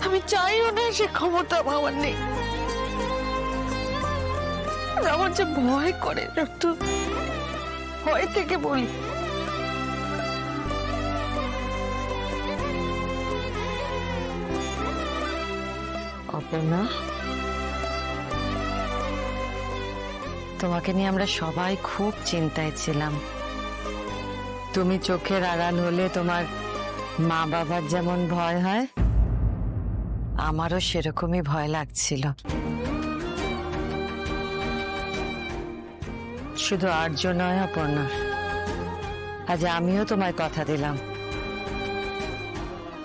আমি চাইও না, সে ক্ষমতা আমার নেই। আমার যে ভয় করে, একটু ভয় থেকে বলি। অপর্ণা, তোমাকে নিয়ে আমরা সবাই খুব চিন্তায় ছিলাম। তুমি চোখের আড়াল হলে তোমার মা বাবার যেমন ভয় হয়, আমারও সেরকমই ভয় লাগছিল। শুধু আর্য নয় অপর্ণা, আজ আমিও তোমায় কথা দিলাম,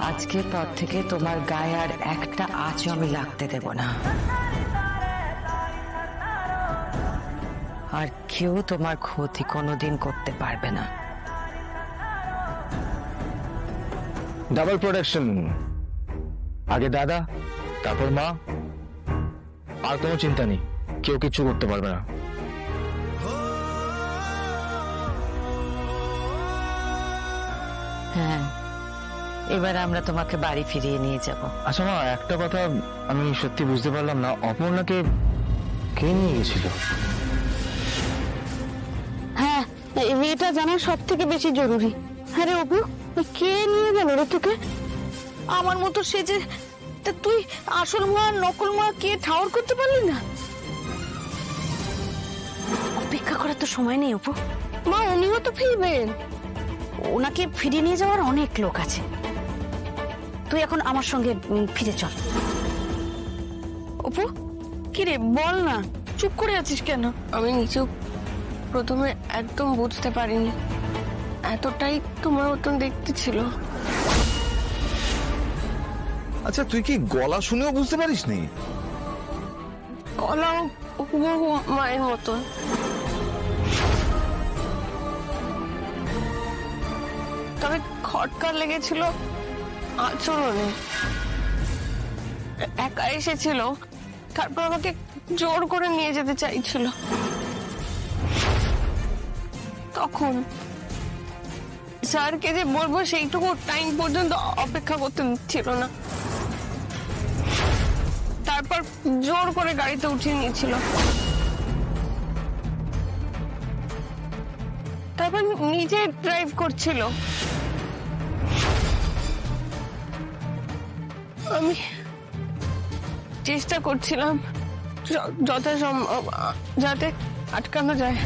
আজকের পর থেকে তোমার গায়ে আর একটা আঁচও আমি লাগতে দেব না। আর কেউ তোমার ক্ষতি কোনোদিন করতে পারবে না। ডাবল প্রোটেকশন, আগে দাদা তারপর মা, আর কোনো চিন্তা নেই, কেউ কিচ্ছু করতে পারবে না। হ্যাঁ, এবার আমরা তোমাকে বাড়ি ফিরিয়ে নিয়ে যাব। আচ্ছা মা, একটা কথা আমি সত্যি বুঝতে পারলাম না, অপর্ণাকে কে নিয়ে গেছিল? হ্যাঁ, এটা জানা সব থেকে বেশি জরুরি। হ্যাঁ রে অপু, কে নিয়ে গেল রে তোকে? আমার মতো সেজে তুই আসল মা নকল মা কে ঠাউর করতে পারলি না? অপেক্ষা করার তো সময় নেই অপু। মা, উনিও তো ফিরবেন। ওনাকে ফিরিয়ে নিয়ে যাওয়ার অনেক লোক আছে, তুই এখন আমার সঙ্গে ফিরে চল। অপু, কি রে বল না, চুপ করে আছিস কেন? আমি নিজেও প্রথমে একদম বুঝতে পারিনি, এতটাই তোমার মতন দেখতে ছিল। আচ্ছা, তুই কি গলা শুনেও বুঝতে পারিস নি? গলাও হুবহু মায়ের মতন। তবে খটকা লেগেছিল আচরণে। একা এসেছিল, তারপর আমাকে জোর করে নিয়ে যেতে চাইছিল। তখন স্যারকে যে বলবো সেইটুকু টাইম পর্যন্ত অপেক্ষা করতে দিচ্ছিল না। তারপর জোর করে গাড়িতে উঠিয়ে নিয়েছিল। তারপর নিজে ড্রাইভ করছিল। আমি চেষ্টা করছিলাম যথাসম্ভব যাতে আটকানো যায়।